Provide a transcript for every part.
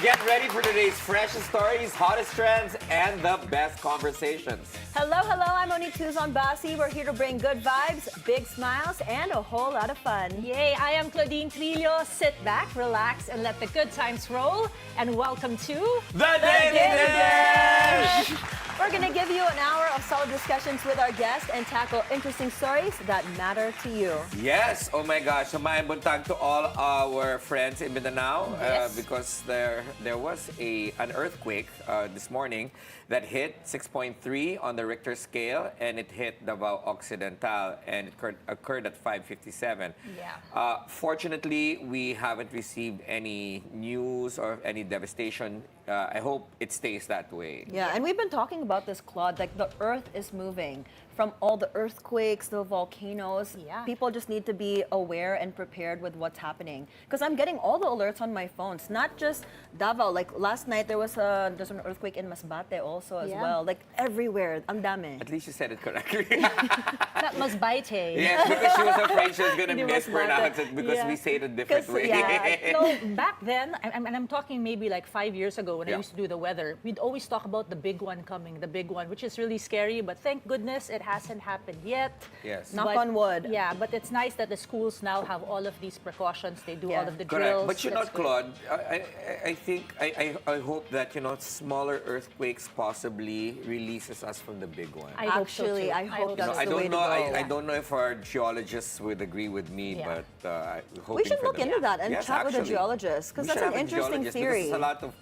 get ready for today's freshest stories, hottest trends, and the best conversations. Hello, I'm Monique Tuzon-Basi. We're here to bring good vibes, big smiles, and a whole lot of fun. Yay, I am Claudine Trillo. Sit back, relax, and let the good times roll. And welcome to The Daily Dish! We're going to give you an hour of solid discussions with our guests and tackle interesting stories that matter to you. Yes, oh my gosh. So may buntag to all our friends in Mindanao because there was an earthquake this morning that hit 6.3 on the Richter scale, and it hit Davao Occidental, and it occurred at 5:57. Yeah. Fortunately, we haven't received any news or any devastation. I hope it stays that way. Yeah, and we've been talking about this, Claude, like the earth is moving. From all the earthquakes, the volcanoes, people just need to be aware and prepared with what's happening. Because I'm getting all the alerts on my phones, not just Davao. Like last night, there's an earthquake in Masbate also as well. Like everywhere, ang dami. At least you said it correctly. Not Masbate. Yes, because she was afraid she was going to mispronounce it because we say it a different way. No, back then, and I'm talking maybe like 5 years ago when I used to do the weather, we'd always talk about the big one coming, the big one, which is really scary. But thank goodness it hasn't happened yet. Yes. Knock on wood. Yeah, but it's nice that the schools now have all of these precautions. They do all of the drills. But you know, Claude, I think, I hope that, smaller earthquakes possibly releases us from the big one. I hope so too. I hope that's I the way don't know. to go. I don't know if our geologists would agree with me, but I'm hoping We should for look them. into that and Yes, chat with a actually. geologist, because We that's should an have a interesting geologist theory. because there's a lot of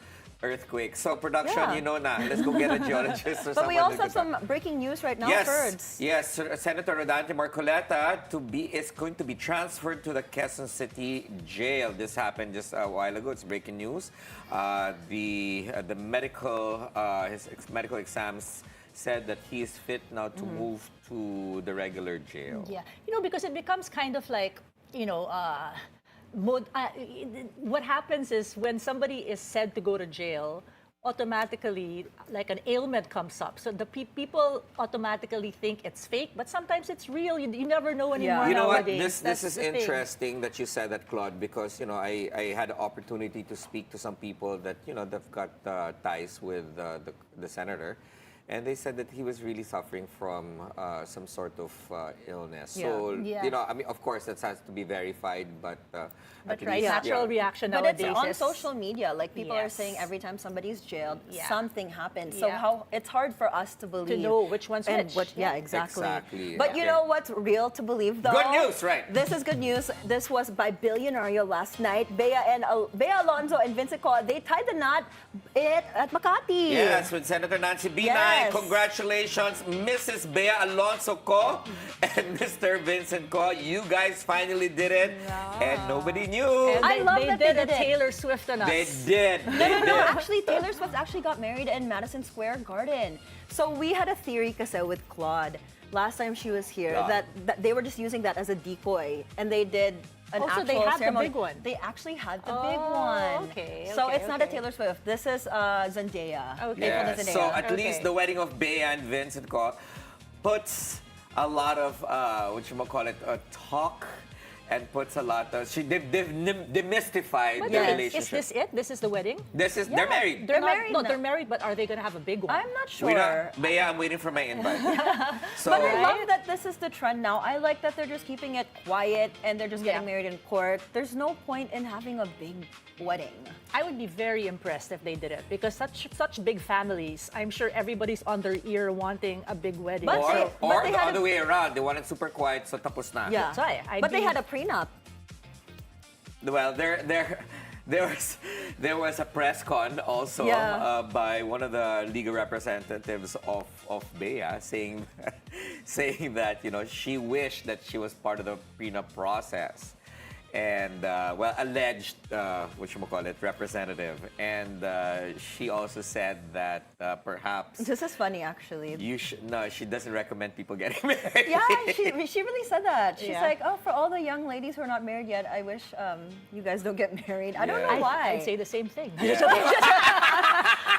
earthquakes. So production, you know na. Let's go get a geologist or But we someone also to have some breaking news right now, Ferds. Yes, Senator Rodante Marcoleta is going to be transferred to the Quezon City jail. This happened just a while ago. It's breaking news. The medical his medical exams said that he is fit now to move to the regular jail. Yeah, because it becomes kind of like, what happens is when somebody is said to go to jail, automatically like an ailment comes up. So the people automatically think it's fake, but sometimes it's real. You never know anymore. You know what? nowadays. This is interesting that you said that, Claude, because I had the opportunity to speak to some people that they've got ties with the senator. And they said that he was really suffering from some sort of illness. So, I mean, of course, that has to be verified, but at least, natural reaction But nowadays. it's on social media. Like, people are saying every time somebody's jailed, something happens. So it's hard for us to believe. To know which one's which. Yeah, exactly. Exactly. But you know what's real to believe, though? Good news, right? This is good news. This was by Bilyonaryo last night. Bea Alonzo and Vincent Co, they tied the knot at Makati. Yes, with Senator Nancy Binay. Yes. Congratulations, Mrs. Bea Alonzo Co and Mr. Vincent Co. You guys finally did it, and nobody knew. And I love that they they did did a it. Taylor Swift on us. They did. No, actually, Taylor Swift actually got married in Madison Square Garden. So we had a theory kasi with Claude last time she was here that they were just using that as a decoy, and they did an actual they had ceremony. the big one. They actually had the big one. Okay, So it's not a Taylor Swift. This is Zendaya. Okay. They call Yeah, it Zendaya. so at least the wedding of Bea and Vincent Co puts a lot of talk, and puts a lot of they've demystified the relationship. Is this it? This is the wedding? They're married. They're married No, now. they're married, but are they going to have a big one? I'm not sure. Bea, I'm waiting for my invite. So, But I love that this is the trend now. I like that they're just keeping it quiet and they're just getting married in court. There's no point in having a big wedding. I would be very impressed if they did it because such big families, I'm sure everybody's on their ear wanting a big wedding. But or they the had other way around. They want it super quiet, so tapos na. Yeah. That's why But they had a prenup. Well, there was a press con also by one of the legal representatives of Bea saying that she wished that she was part of the prenup process. And alleged representative, and she also said that perhaps This is funny, actually. she doesn't recommend people getting married. Yeah, she really said that. She's Yeah. like, oh, for all the young ladies who are not married yet, I wish you guys don't get married. I don't know why. I'd say the same thing. Yeah.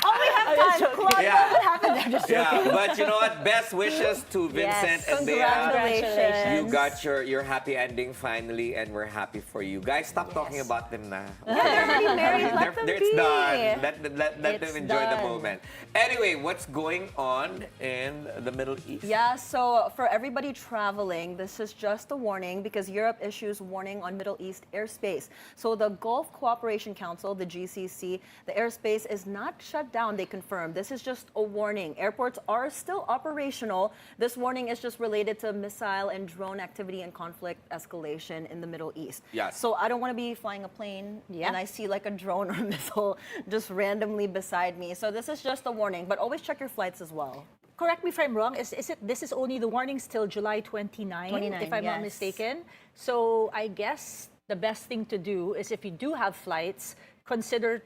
All we have Claude, Yeah. what happened there? Just joking. Yeah, but you know what? Best wishes to Vincent and Bea. Congratulations. You got your happy ending finally, and we're happy for you. Guys, stop talking about them na. Yeah, they're already married. Let them It's be. done. Let them It's enjoy the done. moment. Anyway, what's going on in the Middle East? Yeah, so for everybody traveling, this is just a warning because Europe issues warning on Middle East airspace. So the Gulf Cooperation Council, the GCC, the airspace is not shut down, they confirmed. This is just a warning. Airports are still operational. This warning is just related to missile and drone activity and conflict escalation in the Middle East. Yes. So I don't want to be flying a plane and I see like a drone or a missile just randomly beside me. So this is just a warning, but always check your flights as well. Correct me if I'm wrong. This is only the warnings till July 29, if I'm not yes. mistaken. So I guess the best thing to do is if you do have flights, consider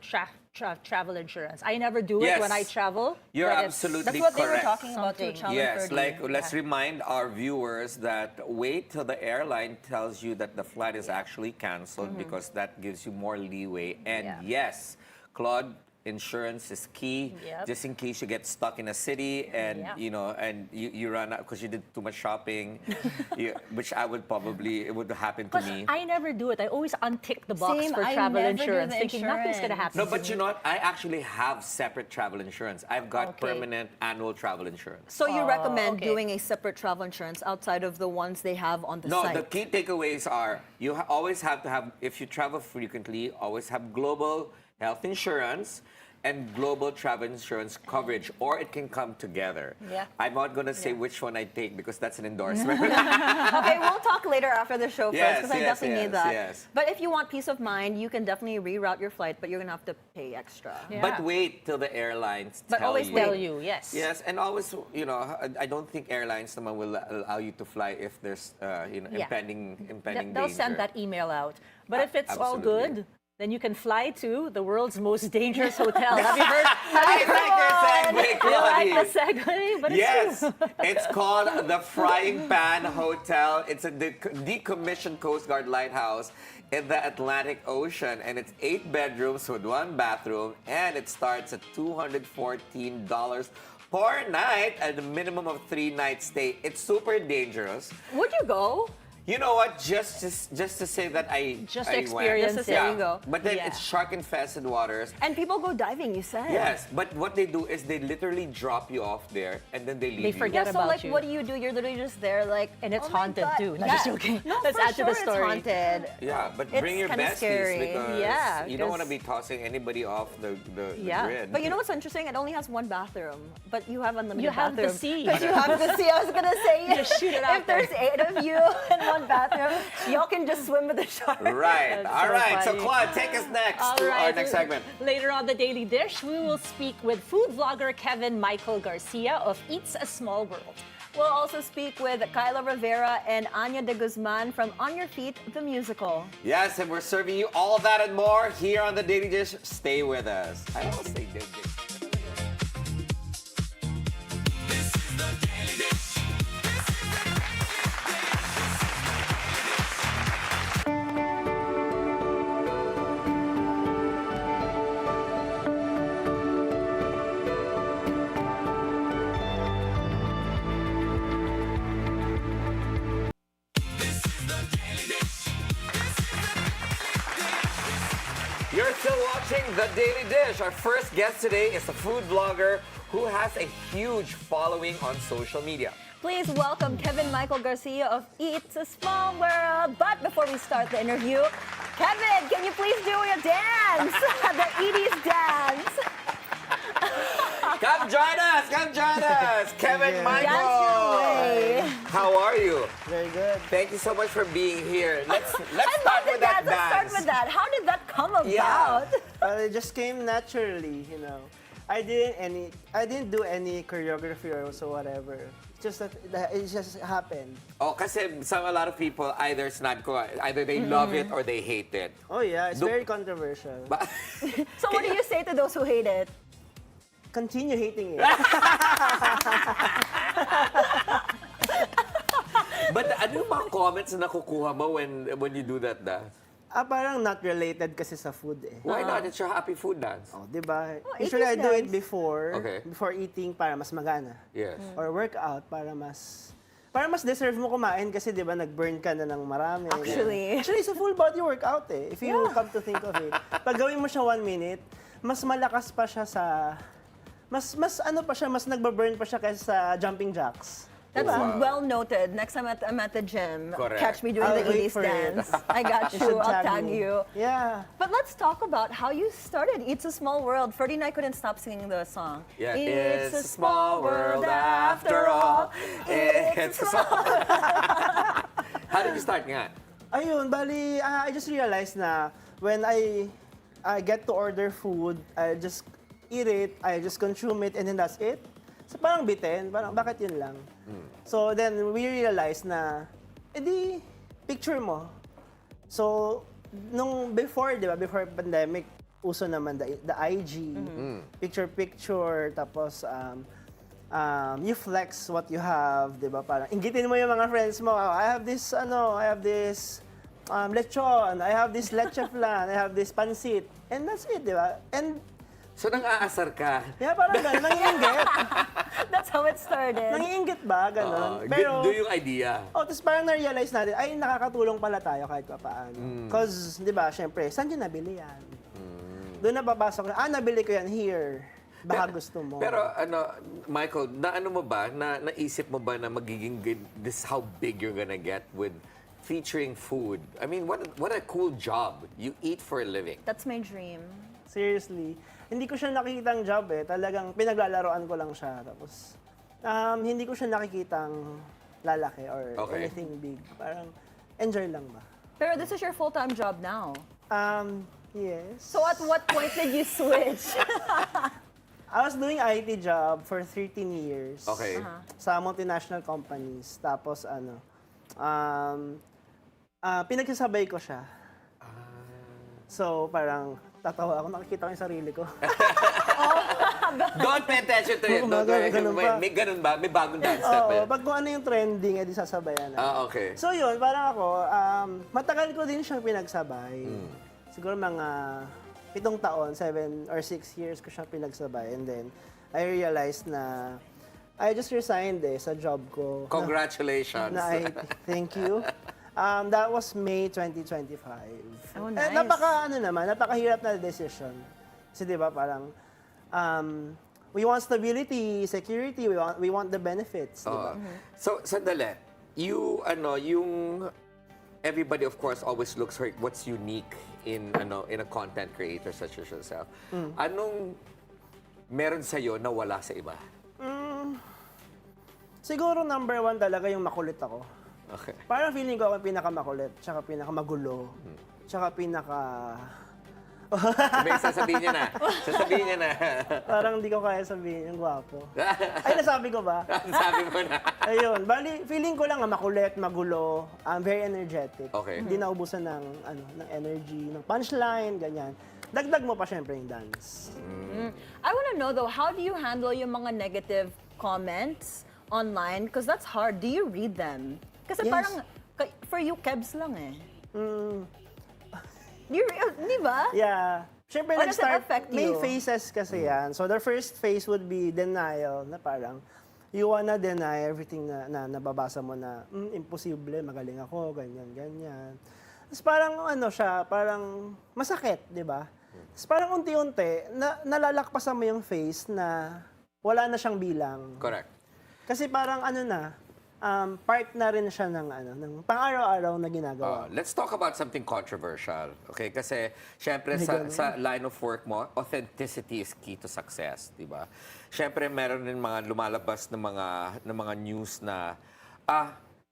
travel insurance. I never do it Yes. when I travel. You're but it's- absolutely That's what they were correct. talking about too, Something. Challenge Yes, 30. like let's remind our viewers that wait till the airline tells you that the flight is actually canceled because that gives you more leeway. And yes, Claude, insurance is key, Yep. just in case you get stuck in a city and you run out because you did too much shopping, which it would happen to But me. I never do it. I always untick the box Same, for I travel never do insurance, the thinking nothing's going to happen. No, to but me. you know what? I actually have separate travel insurance. I've got Okay. permanent annual travel insurance. So you recommend okay. doing a separate travel insurance outside of the ones they have on the No, site? the key takeaways are you always have to have, if you travel frequently, always have global health insurance and global travel insurance coverage, or it can come together. Yeah. I'm not going to say which one I take because that's an endorsement. Okay, we'll talk later after the show first Yes, because I yes, definitely need yes, that. yes. But if you want peace of mind, you can definitely reroute your flight, but you're gonna have to pay extra. Yeah. But wait till the airlines But tell always you. wait. Tell you, yes. Yes, and always, I don't think airlines naman will allow you to fly if there's, Yeah. impending They'll danger. send that email out. But if it's all Absolutely. good, then you can fly to the world's most dangerous hotel. Have you heard? I like your segue, You like Claudie. the segue? But it's Yes, true. it's called the Frying Pan Hotel. It's a decommissioned Coast Guard lighthouse in the Atlantic Ocean, and it's 8 bedrooms with 1 bathroom, and it starts at $214 per night at a minimum of 3-night stay. It's super dangerous. Would you go? You know what? Just to say that I Just I experience went. it. There you go. But then Yeah. it's shark-infested waters. And people go diving, you said. Yes, but what they do is they literally drop you off there and then they leave They you. forget Yeah, so about like, you. what do you do? You're literally just there, like, And it's oh my haunted God. too. No, just joking. No, Let's for add to the sure story. It's haunted. Yeah, but It's bring your kinda besties scary. because Yeah, you don't want to because- be tossing anybody off the Yeah. grid. But you know what's interesting? It only has 1 bathroom, but you have unlimited You have the bathroom. sea. Because you have the sea. I was gonna say, You shoot it out if there's 8 of you in 1 bathroom, y'all can just swim with the shark. Right. That's All so right. So funny. Claude, take us next All to our right. next segment. Later on the Daily Dish, we will speak with food vlogger Kevin Michael Garcia of Eats a Small World. We'll also speak with Kayla Rivera and Anyah de Guzman from On Your Feet, the musical. Yes, and we're serving you all that and more here on the Daily Dish. Stay with us. I always say Daily Dish. You're still watching The Daily Dish. Our first guest today is a food vlogger who has a huge following on social media. Please welcome Kevin Michael Garcia of Eats a Small World. But before we start the interview, Kevin, can you please do your dance? The Edie's dance. Come join us! Come join us! Kevin Michael! Dance your way. How are you? Very good. Thank you so much for being here. Let's I start love the with that dance. Let's start dance. with that. How did that come about? Yeah. It just came naturally, you know. I didn't do any choreography or so whatever. It's just that it just happened. Oh, kasi a lot of people either they love it or they hate it. Oh yeah, it's Do- very controversial. But So what do you say to those who hate it? Continue hating it. ano yung mga comments na nakukuha mo when you do that, da? Parang not related kasi sa food eh. Why not? It's your happy food dance. Oh, di ba? Oh, Usually I 80s do it dance. before eating para mas magana. Yes. Or workout para mas deserve mo kumain kasi 'di ba nag-burn ka na ng marami. Actually. Actually, it's a full body workout eh. If you come to think of it. Pag gawin mo siya 1 minute, mas malakas pa siya sa mas nagba-burn pa siya kaysa sa jumping jacks. That's Wow. well noted. Next time I'm at the gym, Correct. catch me doing I'll the wait 80s for it. dance. I got You you. should I'll tag me. you. Yeah. But let's talk about how you started. It's a Small World. Ferdi and I couldn't stop singing the song. Yeah, it's a small world after all. It's a small How did you start nga? Ayun, bali, I just realized na when I get to order food, I just eat it, I just consume it, and then that's it. So parang bitin, parang bakit yun lang? So then we realized na, edi, picture mo. So, nung before, di ba, before pandemic, uso naman the IG, picture-picture, tapos you flex what you have, di ba? Parang inggitin mo yung mga friends mo, "Oh, I have this lechon, I have this leche flan, I have this pancit." And that's it, di ba? And So, nang-aasar ka? yeah, parang gano'n, nangiinggit. That's how it started. Nangiinggit ba? Gano'n. Pero, Do yung idea. tapos parang na-realize natin, ay, nakakatulong pala tayo kahit pa paano. Because, di ba, syempre, saan yun nabili yan? Doon nababasok na, nabili ko yan here. Baka gusto mo. Pero Michael, naano mo ba, naisip mo ba na magiging this how big you're gonna get with featuring food? I mean, what a cool job. You eat for a living. That's my dream. Seriously. Hindi ko siya nakikitang job eh. Talagang pinaglalaroan ko lang siya. Tapos, hindi ko siya nakikitang lalaki or Okay. anything big. Parang, enjoy lang ba? Pero this is your full-time job now. Yes. So at what point did you switch? I was doing IT job for 13 years. Okay. Sa multinational companies. Tapos pinagsasabay ko siya. So parang tatawa ako, nakikita ko yung sarili ko. Don't pay attention to it. Ganun pa. May ganun ba? May bagong dance step ba Oo, yun? pag kung ano yung trending, edi sasabayan na. Okay. So yun, parang ako, matagal ko din siyang pinagsabay. Siguro mga 7 taon, 7 or 6 years ko siyang pinagsabay. And then, I realized na I just resigned sa job ko. Congratulations. Thank you. That was May 2025. Oh, nice. Napakahirap na decision. Kasi di ba parang, we want stability, security, we want the benefits. Di ba? So, sandali. Yung everybody of course always looks for what's unique in a content creator such as yourself. Anong meron sa'yo na wala sa iba? Siguro number 1 talaga yung makulit ako. Okay. Parang feeling ko ako yung pinakamakulit, tsaka pinakamagulo, tsaka May sasabihin niya na. Sasabihin niya na. parang hindi ko kaya sabihin yung gwapo. Ay, nasabi ko ba? Sabi mo na. Ayun, bali, feeling ko lang makulit, magulo, very energetic. Okay. Hindi naubusan ng energy, ng punchline, ganyan. Dagdag mo pa syempre yung dance. I want to know though, how do you handle yung mga negative comments online? Because that's hard. Do you read them? Kasi Yes. parang, for you, kebs lang eh. Di ba? Yeah. Syempre, How does it affect may you? phases kasi yan. So, the first phase would be denial, na parang, you wanna deny everything na nababasa mo na, imposible, magaling ako, ganyan, ganyan. Tapos parang, parang masakit, di ba? Tapos parang unti-unti, nalalakpasan mo yung phase na wala na siyang bilang. Correct. Kasi parang part na rin siya ng pang-araw-araw na ginagawa. Let's talk about something controversial. Okay? Kasi, syempre, sa line of work mo, authenticity is key to success. Di ba? Syempre, meron din mga lumalabas ng mga news na,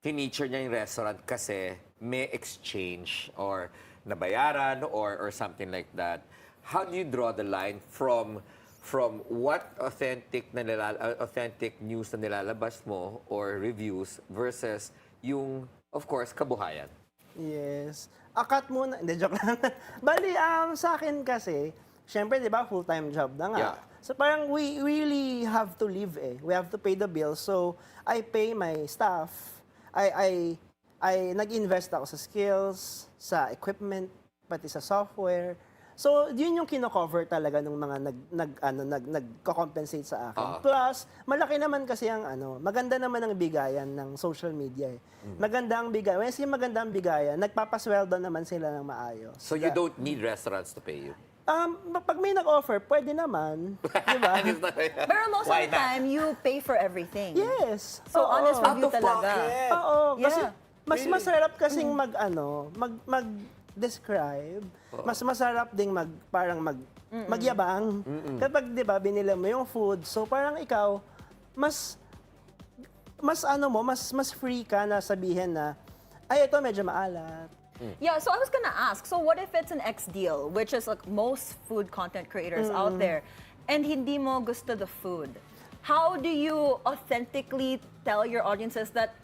finiture niya yung restaurant kasi may exchange or nabayaran or something like that. How do you draw the line from what authentic news na nilalabas mo or reviews versus yung, of course, kabuhayan? Yes. Akat muna. Hindi, joke lang. Bali, sa akin kasi, syempre, di ba, full-time job na nga. Yeah. So parang we really have to live We have to pay the bills. So, I pay my staff. I nag-invest ako sa skills, sa equipment, pati sa software. So, yun yung kino-cover talaga ng mga nagko-compensate sa akin. Plus, malaki naman kasi ang maganda naman ang bigayan ng social media eh. Maganda ang bigayan. Kasi maganda ang bigayan, nagpapasweldo naman sila ng maayos. So you don't need restaurants to pay you? Pag may nag-offer, pwede naman. Di ba? Pero most of the time, you pay for everything. Yes. So, honest Out review of talaga. pocket. Oo. Kasi Yeah. mas masarap kasing mag-describe. Mas masarap ding magyabang. Kapag 'di ba binili mo yung food, so parang ikaw mas free ka na sabihin na ay ito medyo maalat. Yeah, so I was gonna ask, so what if it's an X deal, which is like most food content creators out there, and hindi mo gusto the food? How do you authentically tell your audiences that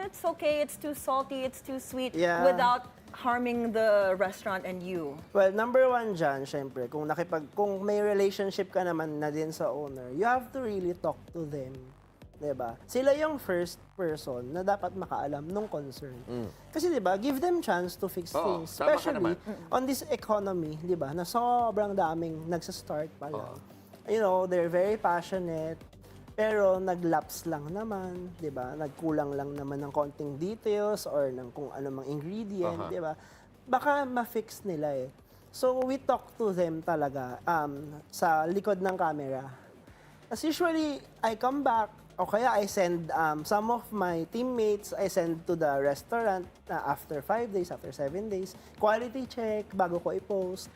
it's okay, it's too salty, it's too sweet, without harming the restaurant and you? Well, number one dyan, syempre, kung may relationship ka naman na din sa owner, you have to really talk to them. Diba? Sila yung first person na dapat makaalam nung concern. Kasi diba, give them chance to fix things. Especially on this economy, diba, na sobrang daming nagsa-start pa lang. You know, they're very passionate, pero nag-lapse lang naman, di ba? Nagkulang lang naman ng konting details or ng kung ano mang ingredient, di ba? Baka ma-fix nila eh. So, we talk to them talaga sa likod ng camera. As usually, I come back, o kaya I send some of my teammates, I send to the restaurant after 5 days, after 7 days, quality check bago ko i-post.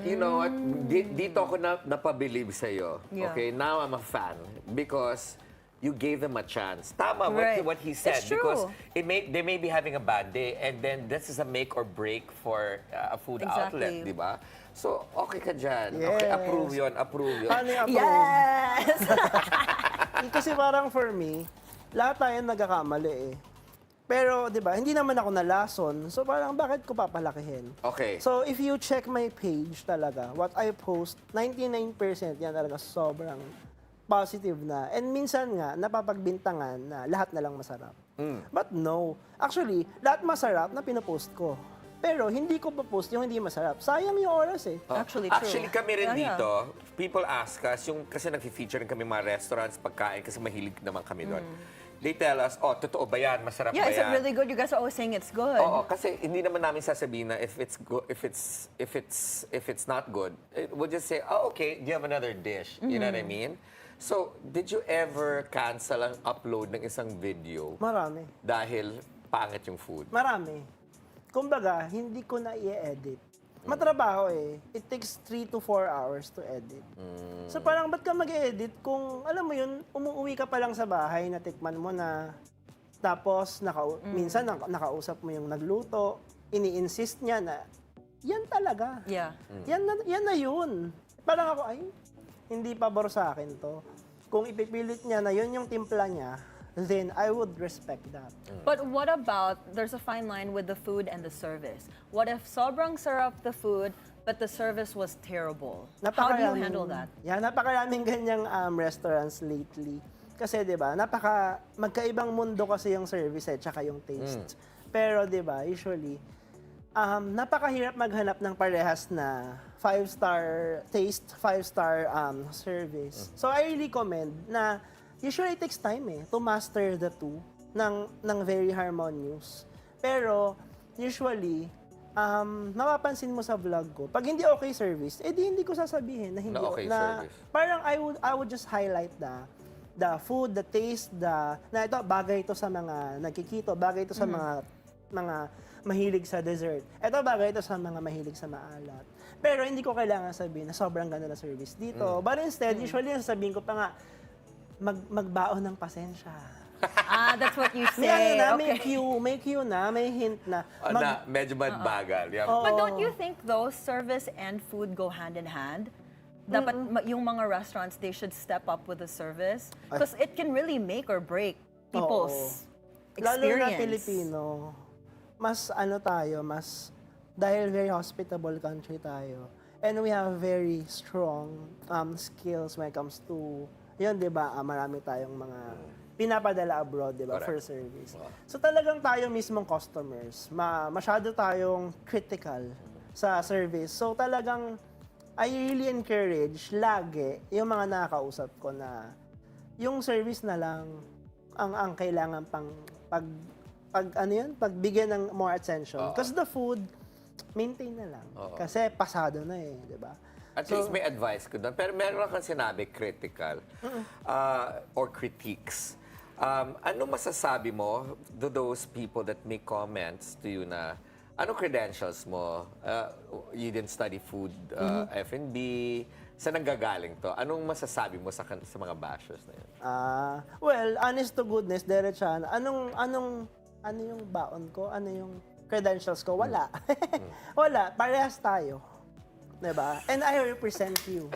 You know what? Dito ako napabilib sa'yo. Yeah. Okay, now I'm a fan because you gave them a chance. Tama Right. what he said. It's true. Because they may be having a bad day and then this is a make or break for a food outlet, di ba? So, okay ka dyan. Okay, Yes. approve yun. Honey, approve. Yes! Kasi parang for me, lahat tayo nagkakamali eh. Pero, di ba, hindi naman ako nalason. So, parang bakit ko papalakihin? Okay. So, if you check my page talaga, what I post, 99% yan talaga sobrang positive na. And minsan nga, napapagbintangan na lahat na lang masarap. But no. Actually, lahat masarap na pinopost ko. Pero hindi ko pa-post yung hindi masarap. Sayang yung oras eh. Actually, true. Actually, kami rin Yeah, yeah. dito, people ask us, kasi nag-feature rin kami mga restaurants, pagkain, kasi mahilig naman kami doon. They tell us, totoo ba yan? Masarap Yeah, ba is yan? it really good? You guys are always saying it's good. Oo, kasi hindi naman namin sasabihin na if it's not good, we'll just say, okay, do you have another dish? You know what I mean? So, did you ever cancel ang upload ng isang video Marami. dahil pangit yung food? Marami. Kumbaga, hindi ko na i-edit. Matrabaho eh. It takes 3 to 4 hours to edit. So parang ba't ka mag-edit kung, alam mo yun, umuwi ka pa lang sa bahay, natikman mo na, tapos minsan nakausap mo yung nagluto, ini-insist niya na, yan talaga. Yeah. Yan na yun. Parang ako, ay, hindi pabor sa akin to. Kung ipipilit niya na yun yung timpla niya, then I would respect that. But what about, there's a fine line with the food and the service. What if sobrang sarap the food, but the service was terrible? How do you handle that? Yeah, napakaraming ganyang restaurants lately. Kasi 'di ba, magkaibang mundo kasi yung service at saka yung taste. Pero 'di ba, usually napakahirap maghanap ng parehas na 5-star taste, 5-star service. So I really recommend na usually it takes time to master the two ng very harmonious. Pero usually mapapansin mo sa vlog ko, pag hindi okay service, hindi ko sasabihin na hindi Na okay na service. parang I would just highlight the food, the taste, na ito bagay ito sa mga nagkikito, bagay ito sa mga mahilig sa dessert. Ito bagay ito sa mga mahilig sa maalat. Pero hindi ko kailangan sabihin na sobrang ganda na service dito. But instead, usually sasabihin ko pa nga, magbaon ng pasensya. That's what you say. May cue na, may hint na. Na medyo bagal. Yeah. But don't you think those service and food go hand in hand? Dapat yung mga restaurants, they should step up with the service because it can really make or break people's experience. Lalo na Pilipino, mas dahil very hospitable country tayo, and we have very strong skills when it comes to, yun, di ba, marami tayong mga pinapadala abroad, di ba, for Correct. service. So talagang tayo mismong customers, masyado tayong critical sa service. So talagang I really encourage lagi yung mga nakakausap ko na yung service na lang ang kailangan pang pagbigyan ng more attention. Because the food, maintain na lang. Kasi pasado na eh, di ba? At least may advice ko doon. Pero meron kang sinabi, critical or critiques. Ano masasabi mo to those people that make comments to you na, anong credentials mo? You didn't study food, F&B. Saan nanggagaling to? Anong masasabi mo sa mga bashers na yun? Well, honest to goodness, diretsahan, ano yung baon ko? Ano yung credentials ko? Wala. Wala. Parehas tayo. Diba? And I represent you.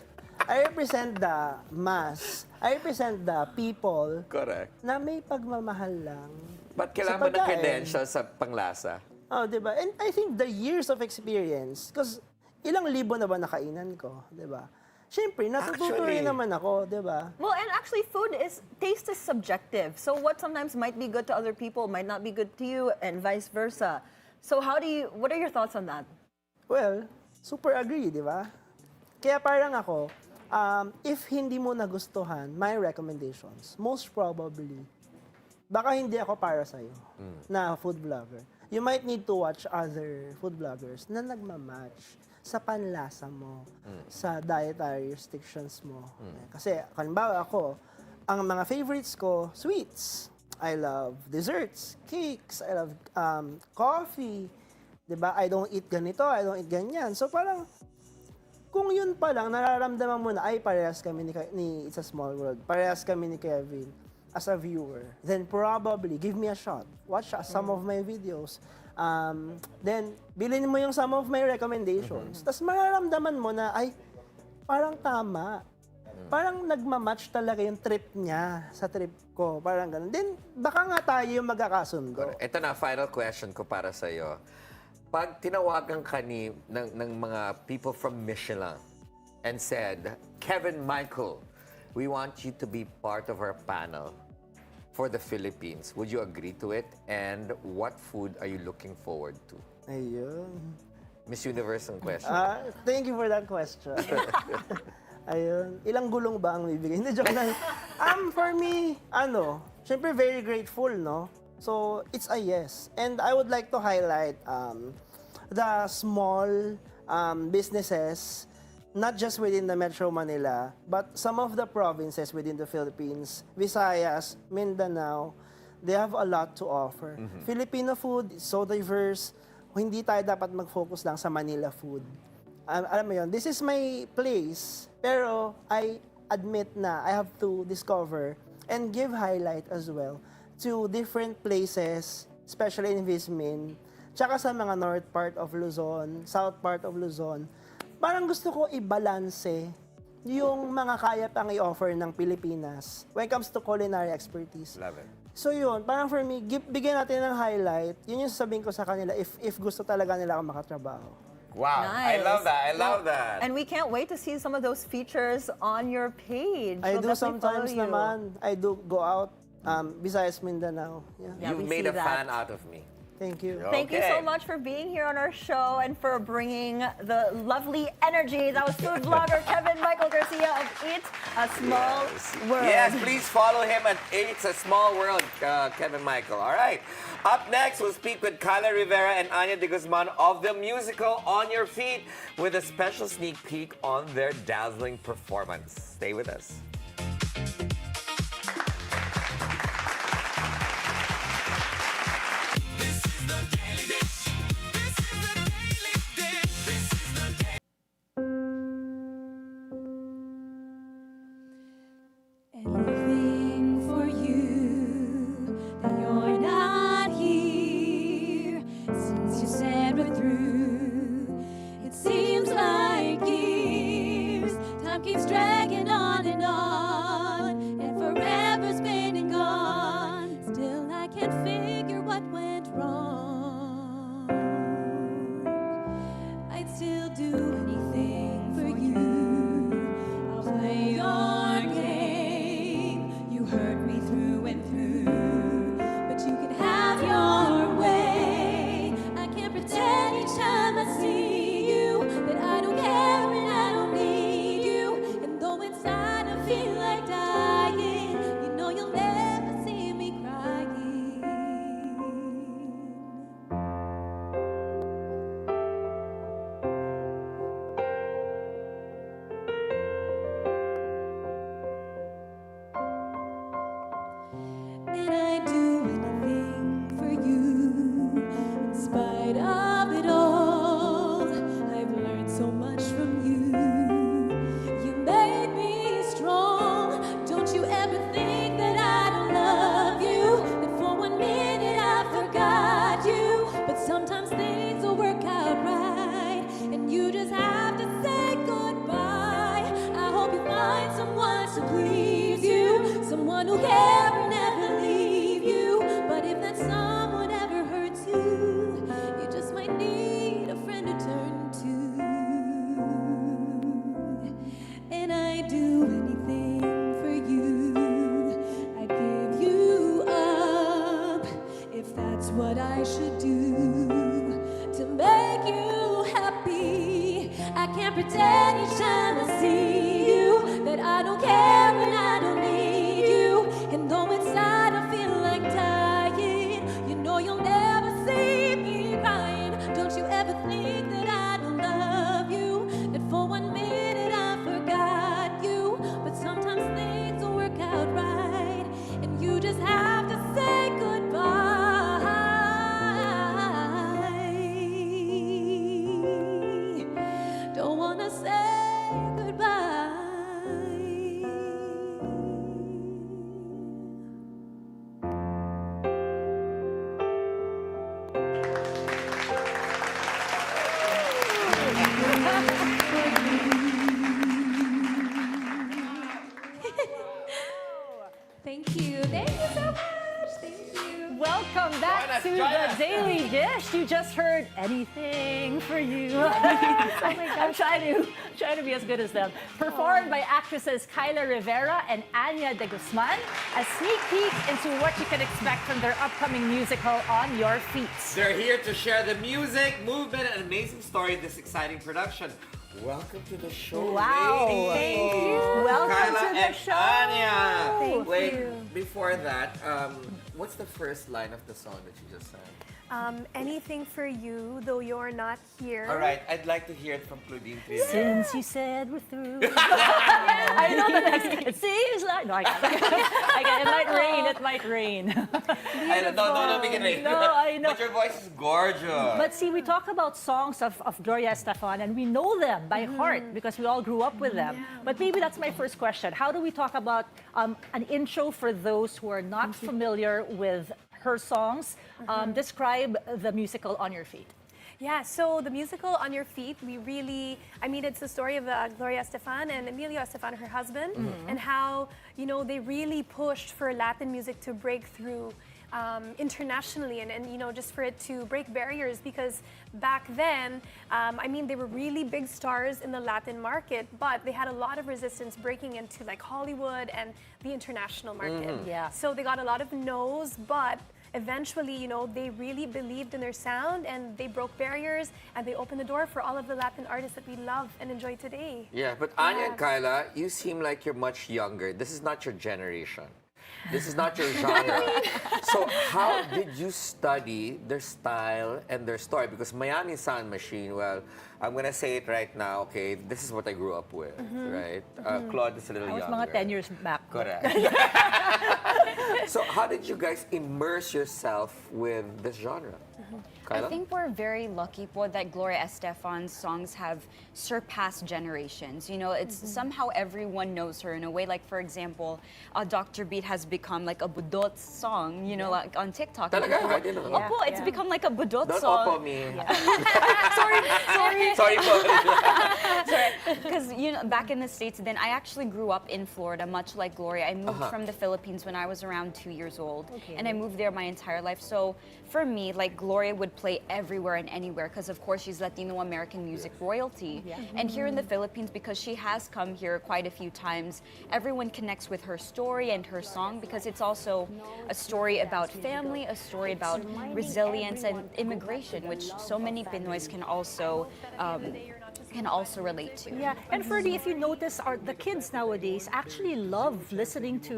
I represent the mass. I represent the people Correct. na may pagmamahal lang. Ba't kailangan mo ng credentials sa panglasa? Oh, diba? And I think the years of experience, because ilang libo na ba nakainan ko, diba? Siyempre, natututo rin naman ako, diba? Well, and actually, taste is subjective. So what sometimes might be good to other people might not be good to you, and vice versa. So what are your thoughts on that? Well, super agree, di ba? Kaya parang ako, if hindi mo nagustuhan my recommendations, most probably, baka hindi ako para sa'yo na food vlogger. You might need to watch other food vloggers na nagmamatch sa panlasa mo, sa dietary restrictions mo. Kasi, halimbawa ako, ang mga favorites ko, sweets. I love desserts, cakes, I love coffee. Diba? I don't eat ganito, I don't eat ganyan. So parang, kung yun pa lang, nararamdaman mo na, ay, parehas kami ni It's a Small World, parehas kami ni Kevin as a viewer, then probably, give me a shot. Watch some of my videos. Then, bilhin mo yung some of my recommendations. Tapos mararamdaman mo na, ay, parang tama. Parang nagmamatch talaga yung trip niya sa trip ko. Parang ganun. Then, baka nga tayo yung magkakasundo. Ito na, final question ko para sa'yo. Pag tinawagan ka ng mga people from Michelin and said, Kevin Michael, we want you to be part of our panel for the Philippines. Would you agree to it? And what food are you looking forward to? Ayun. Miss Universe ang question. Thank you for that question. Ayun. Ilang gulong ba ang bibigay? Hindi, joke lang. For me, syempre very grateful, no? So, it's a yes. And I would like to highlight the small businesses, not just within the Metro Manila, but some of the provinces within the Philippines, Visayas, Mindanao, they have a lot to offer. Filipino food is so diverse. Hindi tayo dapat mag-focus lang sa Manila food. Alam mo yun, this is my place, pero I admit na I have to discover and give highlight as well to different places, especially in Guzman, tsaka sa mga north part of Luzon, south part of Luzon. Parang gusto ko i-balanse yung mga kaya pang i-offer ng Pilipinas when it comes to culinary expertise. Love it. So yun, parang for me, bigyan natin ng highlight. Yun yung sasabihin ko sa kanila if gusto talaga nila akong makatrabaho. Wow, I Nice. love that. I love that. And we can't wait to see some of those features on your page. I We'll do definitely follow sometimes you. naman. I do go out, Visayas, Mindanao. Yeah. Yeah, You've we made see a that. fan out of me. Thank you. Thank you so Okay. much for being here on our show and for bringing the lovely energy. That was food blogger Kevin Michael Garcia of Eat a Small World. Yes, please follow him at It's a Small World, Kevin Michael. All right. Up next, we'll speak with Kayla, Rivera, and Anyah de Guzman of the musical On Your Feet with a special sneak peek on their dazzling performance. Stay with us. Anything for you that you're not here since you said we're through. It seems like years. Time keeps dragging on and forever's been and gone. Still, I can't figure what went wrong. I'd still do anything for you. I'll play your game. You hurt me through and through. like dying. You know you'll never see me crying. And I'd do anything for you. In spite of it all, I've learned so much from you. You made me strong. Don't you ever think that I don't love you, that for 1 minute I forgot you. But sometimes things will work out right, and you just have to say goodbye. I hope you find someone to please you, someone who cares and never leave you. But if that someone ever hurts you, you just might need a friend to turn to. And I'd do anything for you. I'd give you up if that's what I should do to make you happy. I can't pretend each time I see you that I don't care and I don't need you. And though inside I feel like dying, you know you'll never see me crying. Don't you ever think that I don't love you, that for 1 minute I forgot you. But sometimes things will work out right, and you just have to say goodbye. Don't wanna say goodbye. Thank you. Thank you so much. Thank you. Welcome back to join the us. Daily Dish. You just heard anything for you. I'm trying to be as good as them. Performed by actresses Kayla Rivera and Anyah de Guzman. A sneak peek into what you can expect from their upcoming musical, On Your Feet. They're here to share the music, movement, and amazing story of this exciting production. Welcome to the show, Wow. ladies. Thank you. Welcome Kayla to the and show. Anyah. Thank Wait, you. before that, what's the first line of the song that you just sang? Anything for you, though you're not here. All right, I'd like to hear it from Claudine Trillo. Since you said we're through. I know the next. It seems like. No, I can't. It might rain. It might rain. I don't know, make it rain. No, I know. But your voice is gorgeous. But see, we talk about songs of Gloria Estefan, and we know them by heart because we all grew up with them. But maybe that's my first question. How do we talk about an intro for those who are not familiar with her songs? Describe the musical On Your Feet. Yeah, so the musical On Your Feet, it's the story of Gloria Estefan and Emilio Estefan, her husband, and how, they really pushed for Latin music to break through internationally and just for it to break barriers, because back then, they were really big stars in the Latin market, but they had a lot of resistance breaking into like Hollywood and the international market. Yeah. So they got a lot of no's, but eventually, they really believed in their sound and they broke barriers and they opened the door for all of the Latin artists that we love and enjoy today. Yeah, but Anyah and Kayla, you seem like you're much younger. This is not your generation. This is not your genre. So how did you study their style and their story? Because Miami Sound Machine, well, I'm going to say it right now, okay, this is what I grew up with, right? Claude is a little I was younger. mga 10 years back. Correct. So how did you guys immerse yourself with this genre? Kayla? I think we're very lucky po that Gloria Estefan's songs have surpassed generations. It's somehow everyone knows her in a way. Like, for example, Dr. Beat has become like a budot song, like on TikTok. Talaga? I didn't know. Opo, it's become like a budot Don't song. opo me. Sorry. Sorry po. Because back in the States, then I actually grew up in Florida, much like Gloria. I moved from the Philippines when I was around 2 years old, and I moved there my entire life. So for me, like, Gloria would play everywhere and anywhere because, of course, she's Latino American music royalty. And here in the Philippines, because she has come here quite a few times, everyone connects with her story and her song because it's also a story about family, a story about resilience and immigration, which so many Pinoys can also can also relate to. Yeah, and Ferdi, if you notice, the kids nowadays actually love listening to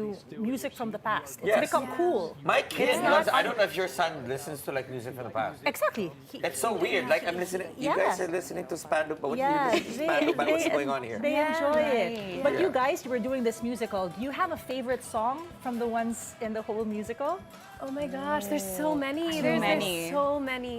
music from the past. It's Yes. become cool. My kid loves. I don't know if your son listens to like music from the past. Exactly. It's so weird. Like I'm listening. You Yeah. guys are listening to Spando, but what Yeah, do you listen to Spando? But what's going on here? They enjoy it. Right. But you guys, you were doing this musical. Do you have a favorite song from the ones in the whole musical? Oh my gosh, there's so many. There's There's so many.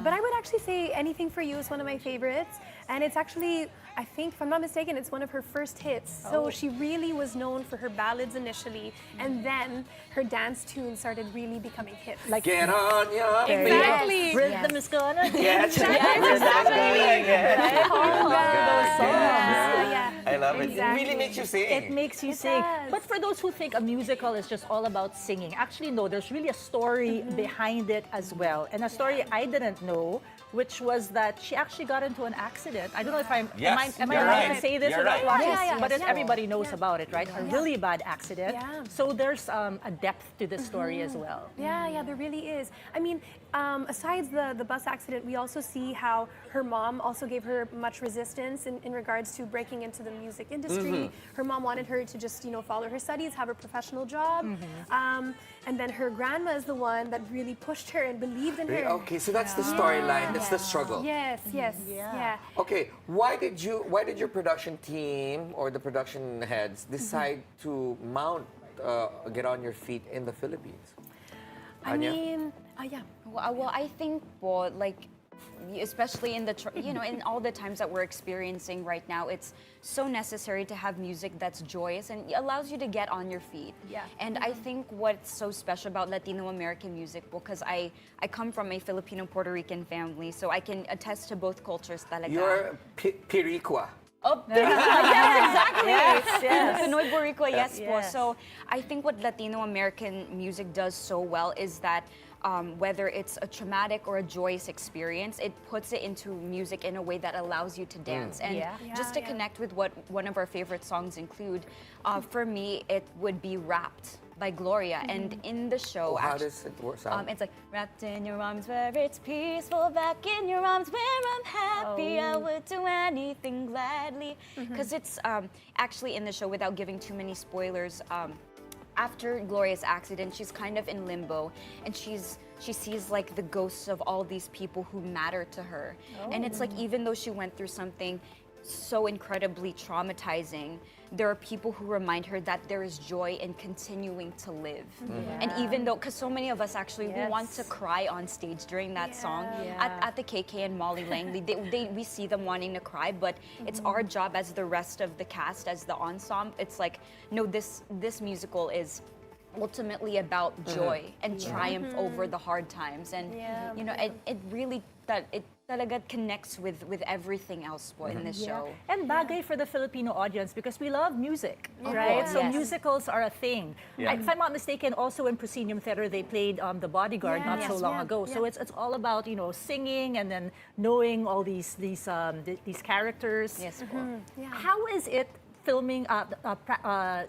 But I would actually say Anything for You is one of my favorites. And it's actually, I think, if I'm not mistaken, it's one of her first hits. So she really was known for her ballads initially. And then her dance tunes started really becoming hits. Like Get on your feet. Exactly. Rhythm is gonna be. Yeah, Yeah. I love it. It Exactly. really makes you sing. It makes you sing. does. But for those who think a musical is just all about singing, actually no, there's really a story behind it as well. And a story I didn't know, which was that she actually got into an accident. I don't know if Yes, am I you're allowed right. to say this You're without right. watching? Yeah, But yeah. everybody knows about it, right? A really bad accident. Yeah. So there's a depth to this story as well. Yeah, there really is. I mean, aside the bus accident, we also see how her mom also gave her much resistance in regards to breaking into the music industry. Her mom wanted her to just, follow her studies, have a professional job. And then her grandma is the one that really pushed her and believed in her. Okay, so that's the storyline. That's the struggle. Yes, yeah. Okay, why did your production team or the production heads decide to get on your feet in the Philippines? I Anyah? mean, yeah. Well, I think, well, like, especially in the in all the times that we're experiencing right now, it's so necessary to have music that's joyous and allows you to get on your feet. Yeah. And I think what's so special about Latino American music, because I come from a Filipino Puerto Rican family, so I can attest to both cultures talaga. You're Piricua. Oh, yes, exactly. Yes. Pinoy Boricua, yes po. Yes. So I think what Latino American music does so well is that whether it's a traumatic or a joyous experience, it puts it into music in a way that allows you to dance. And just to connect with what one of our favorite songs include, for me, it would be Wrapped by Gloria. And in the show, How does it work? it's like, wrapped in your arms where it's peaceful, back in your arms where I'm happy, I would do anything gladly. Because it's actually in the show, without giving too many spoilers, after Gloria's accident, she's kind of in limbo, and she sees like the ghosts of all these people who matter to her. And it's like, even though she went through something so incredibly traumatizing, there are people who remind her that there is joy in continuing to live. And even though, because so many of us actually who want to cry on stage during that song, at the KK and Molly Langley, we see them wanting to cry, but it's our job as the rest of the cast, as the ensemble, it's like, no, this musical is ultimately about joy and triumph over the hard times. And it really talaga connects with everything else po in this show. And bagay for the Filipino audience because we love music, right? So Yes. musicals are a thing. If I'm not mistaken, also in Proscenium Theater, they played The Bodyguard not so long ago. So it's all about singing and then knowing all these characters. Yes po. How is it filming,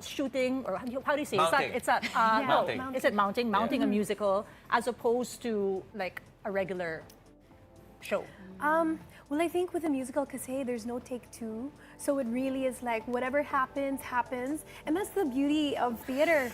shooting, or how do you say? Mounting. Mounting. Is it mounting a musical as opposed to like a regular show? Well, I think with a musical, kasi there's no take two. So it really is like whatever happens, happens. And that's the beauty of theater,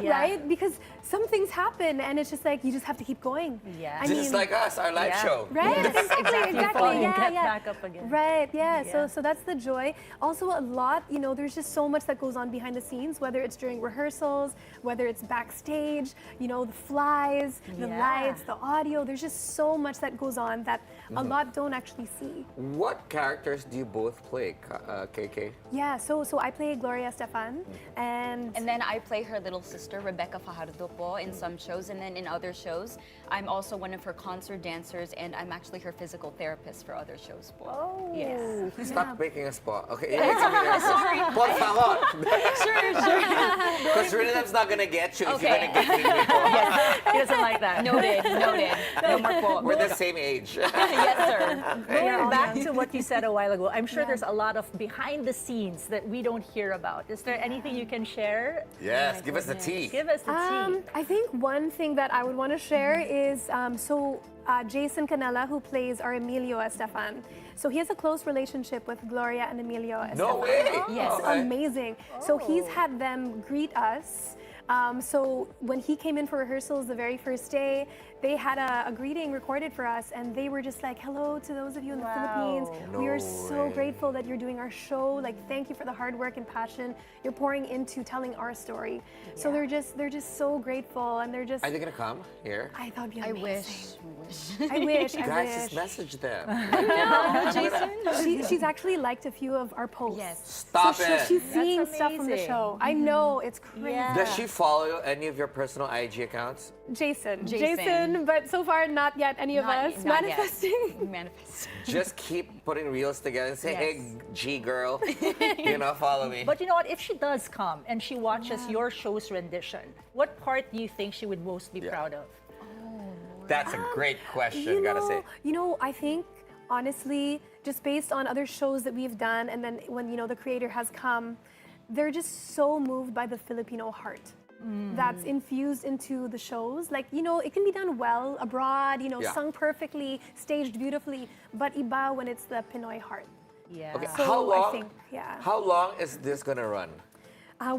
right? Because some things happen and it's just like, you just have to keep going. Yeah. I Just mean, like us, our live show. right? Exactly. Fall and Yeah, get yeah. back up again. Right, yeah. So that's the joy. Also a lot, there's just so much that goes on behind the scenes, whether it's during rehearsals, whether it's backstage, the flies, the lights, the audio. There's just so much that goes on that a lot don't actually see. What characters do you both play, KK? Yeah, so I play Gloria Estefan, and then I play her little sister, Rebecca Fajardo po, in some shows, and then in other shows, I'm also one of her concert dancers, and I'm actually her physical therapist for other shows po. oh, Yes. Stop making a spot. Okay, sorry. Por favor. Sure. Because rhythm's not gonna get you if you're Okay. gonna get me. He doesn't like that. Noted. No more po. We're the same age. Yes, sir. Going back to what you said a while ago, I'm sure there's a lot of behind the scenes that we don't hear about? Is there anything you can share? Yes, give us the tea. Give us the tea. I think one thing that I would want to share is Jason Canela, who plays our Emilio Estefan. So he has a close relationship with Gloria and Emilio Estefan. No way! Yes, Okay. amazing. So he's had them greet us. So when he came in for rehearsals the very first day, they had a greeting recorded for us, and they were just like, hello to those of you in the Philippines. We are so grateful that you're doing our show. Like, thank you for the hard work and passion you're pouring into telling our story. So they're just so grateful, and they're just. Are they gonna come here? I thought it'd be I amazing. wish. I wish. I Guys, wish. just message them. She's actually liked a few of our posts. Yes. Stop so it. she's seeing stuff from the amazing. show. I know, it's crazy. Yeah. Does she follow any of your personal IG accounts? Jason, but so far not yet any of us. Not Manifesting. Yet. Manifest. Just keep putting reels together and say, Yes. hey, G girl, follow me. But you know what? If she does come and she watches your show's rendition, what part do you think she would most be proud of? That's a great question, gotta say. I think honestly, just based on other shows that we've done, and then when the creator has come, they're just so moved by the Filipino heart. That's infused into the shows. Like, it can be done well abroad, Yeah. sung perfectly, staged beautifully, but iba when it's the Pinoy heart. Yeah. Okay, So how long? I think, How long is this gonna run?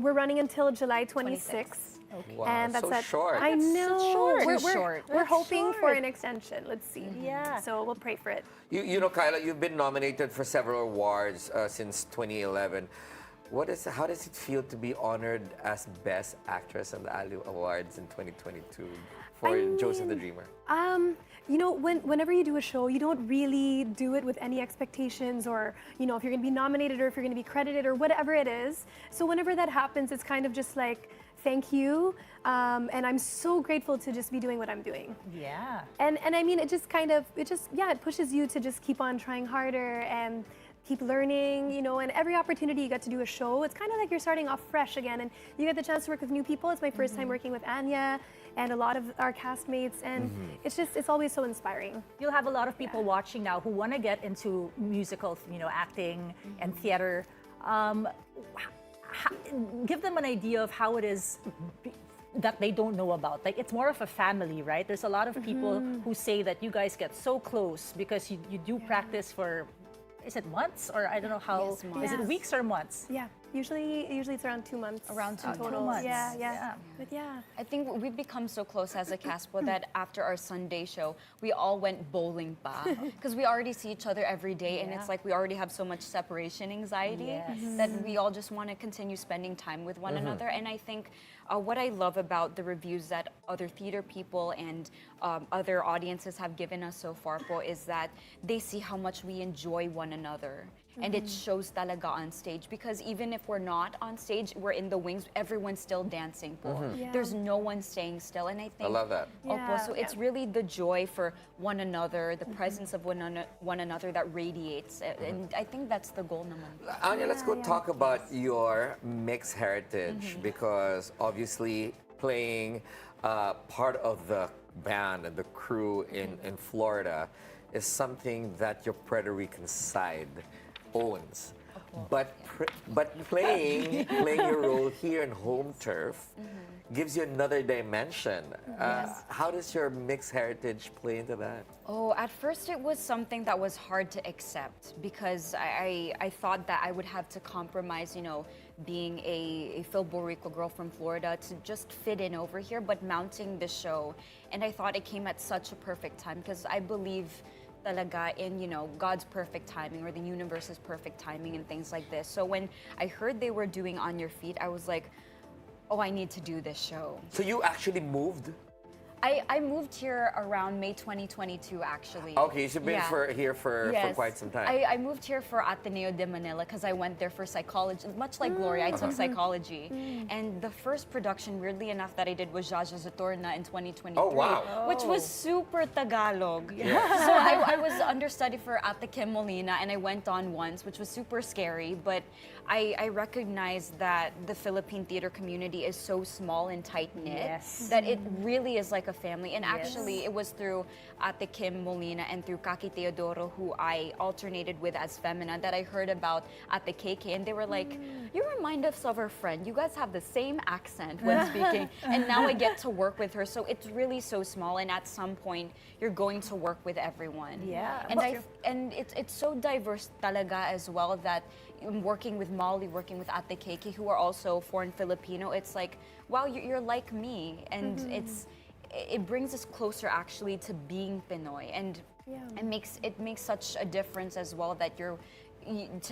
we're running until July 26th. Wow, And that's so it. short. I know. short. We're, Too we're, short. we're That's hoping for short. an extension. Let's see. Yeah. So we'll pray for it. Kayla, you've been nominated for several awards since 2011. How does it feel to be honored as Best Actress in the ALU Awards in 2022 for Joseph the Dreamer? Whenever you do a show, you don't really do it with any expectations or, if you're going to be nominated or if you're going to be credited or whatever it is. So whenever that happens, it's kind of just like, thank you. And I'm so grateful to just be doing what I'm doing. Yeah. And I mean, it pushes you to just keep on trying harder and keep learning, and every opportunity you get to do a show, it's kind of like you're starting off fresh again, and you get the chance to work with new people. It's my first time working with Anyah and a lot of our castmates, and it's always so inspiring. You'll have a lot of people watching now who want to get into musical, acting and theater. Give them an idea of how it is that they don't know about. Like, it's more of a family, right? There's a lot of people who say that you guys get so close because you do practice for, is it months, or I don't know how, Yes, months. is it weeks or months? Yeah, usually it's around 2 months. Around two total. months. Yeah. But yeah. I think we've become so close as a cast that after our Sunday show, we all went bowling pa. Because we already see each other every day, and it's like we already have so much separation anxiety that we all just want to continue spending time with one another. And I think what I love about the reviews that other theater people and other audiences have given us so far po is that they see how much we enjoy one another. And it shows talaga on stage, because even if we're not on stage, we're in the wings, everyone's still dancing po. Yeah. There's no one staying still, and I think I love that. Opo, so Yeah. it's really the joy for one another, the presence of one another that radiates, and I think that's the goal naman. Anyah, let's go talk about your mixed heritage, because obviously playing part of the band and the crew in Florida is something that your Puerto Rican side owns. But playing your role here in home turf gives you another dimension. How does your mixed heritage play into that? Oh, at first it was something that was hard to accept, because I thought that I would have to compromise, being a Puerto Rico girl from Florida to just fit in over here, but mounting the show. And I thought it came at such a perfect time, because I believe talaga in, God's perfect timing, or the universe's perfect timing, and things like this. So when I heard they were doing On Your Feet, I was like, oh, I need to do this show. So you actually moved? I moved here around May 2022, actually. Okay, so you've been Yeah. here for Yes. quite some time. I moved here for Ateneo de Manila because I went there for psychology. Much like Gloria, I took psychology. And the first production, weirdly enough, that I did was Jaja Zatorna in 2023. Oh, wow. Which was super Tagalog. Yes. So I was understudy for Ate Kim Molina, and I went on once, which was super scary. But I recognized that the Philippine theater community is so small and tight-knit Yes. that it really is like like a family. And actually, it was through Ate Kim Molina and through Kaki Teodoro, who I alternated with as Femina, that I heard about Ate KK. And they were like, you remind us of our friend. You guys have the same accent when speaking. And now I get to work with her. So it's really so small. And at some point, you're going to work with everyone. Yeah. And it's so diverse talaga as well, that working with Molly, working with Ate Keiki, who are also foreign Filipino, it's like, wow, you're like me. And it brings us closer actually to being Pinoy. And it makes such a difference as well that to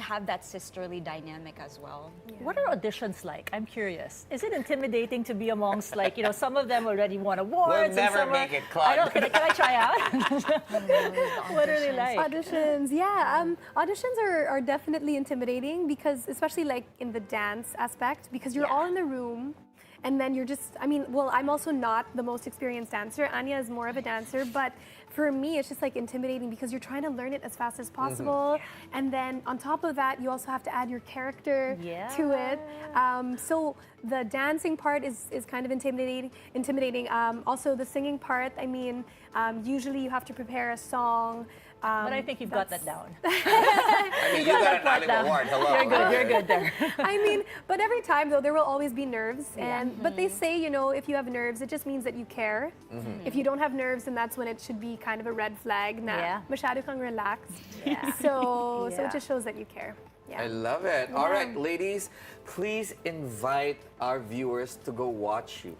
have that sisterly dynamic as well. What are auditions like? I'm curious. Is it intimidating to be amongst, like, some of them already won awards? We'll and never some make it, I Claude. don't, can I try out? What are they like? Auditions, auditions are definitely intimidating because, especially like in the dance aspect, because you're all in the room. And then you're just, I'm also not the most experienced dancer. Anyah is more of a dancer, but for me, it's just like intimidating because you're trying to learn it as fast as possible. And then on top of that, you also have to add your character to it. So the dancing part is kind of intimidating. Also the singing part, usually you have to prepare a song. But I think you've got that down. You got an Alec Award. Hello. You're good there. But every time though, there will always be nerves. But they say, if you have nerves, it just means that you care. If you don't have nerves, then that's when it should be kind of a red flag. Masyado kang relaxed. So it just shows that you care. I love it. All right, ladies, please invite our viewers to go watch you.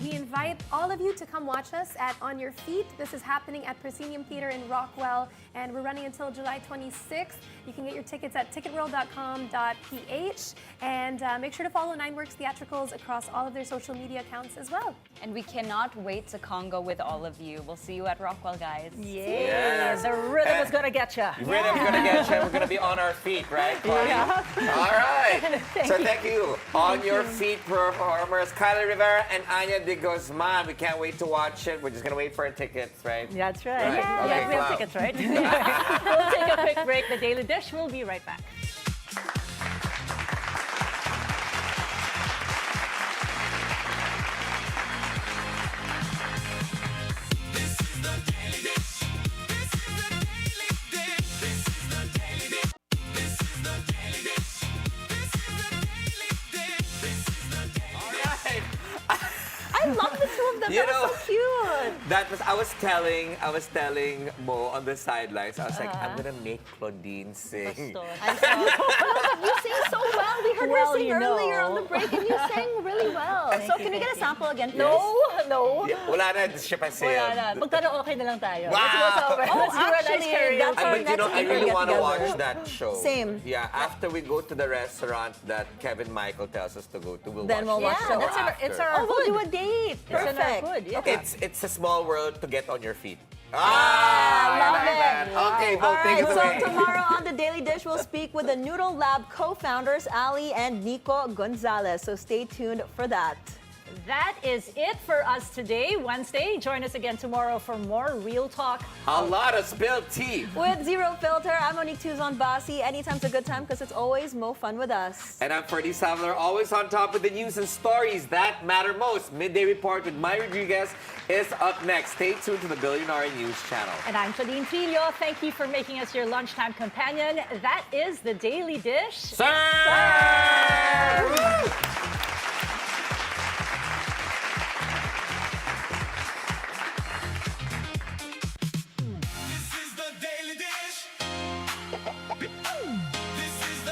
We invite all of you to come watch us at On Your Feet. This is happening at Proscenium Theater in Rockwell, and we're running until July 26th. You can get your tickets at ticketworld.com.ph, and make sure to follow Nineworks Theatricals across all of their social media accounts as well. And we cannot wait to Congo with all of you. We'll see you at Rockwell, guys. Yes. The rhythm is going to get you. Rhythm's going to get you. We're going to be on our feet, right, Claudia? All right. So thank you. On Your Feet performers, Kayla, Rivera, and Anyah de Guzman. We can't wait to watch it. We're just going to wait for our tickets, right? That's right. Right. Okay, We have tickets, right? We'll take a quick break. The Daily Dish. We'll be right back. I love the two of them. That was so cute. I was telling Mo on the sidelines. I was like, I'm gonna make Claudine sing. You sing so well. We heard her sing earlier on the break, and you sang really well. So can we get a sample again, please? No. Yeah, wala na, siya pa sing. Wala na. Magkaraoke na lang tayo. Wow. Let's do a nice karaoke. that's our But I next really get want to together. watch that show. Same. Yeah, after we go to the restaurant that Kevin Michael tells us to go to, we'll Then we'll watch that. the- Or It's after. our We'll do food. a date. It's in our Perfect. food, yeah. It's a small world to get on your feet. love I like it. that. Okay, All well, take right, it so away. tomorrow on The Daily Dish, we'll speak with the Noodle Lab co-founders, Ali and Nico Gonzalez. So stay tuned for that. That is it for us today, Wednesday. Join us again tomorrow for more Real Talk. A lot of spilled tea. With Zero Filter, I'm Monique Tuzon-Basi. Anytime's a good time because it's always more fun with us. And I'm Ferdi Salvador, always on top of the news and stories that matter most. Midday Report with Mai Rodriguez is up next. Stay tuned to the Bilyonaryo News Channel. And I'm Claudine Trillo. Thank you for making us your lunchtime companion. That is The Daily Dish. Sir! Woo!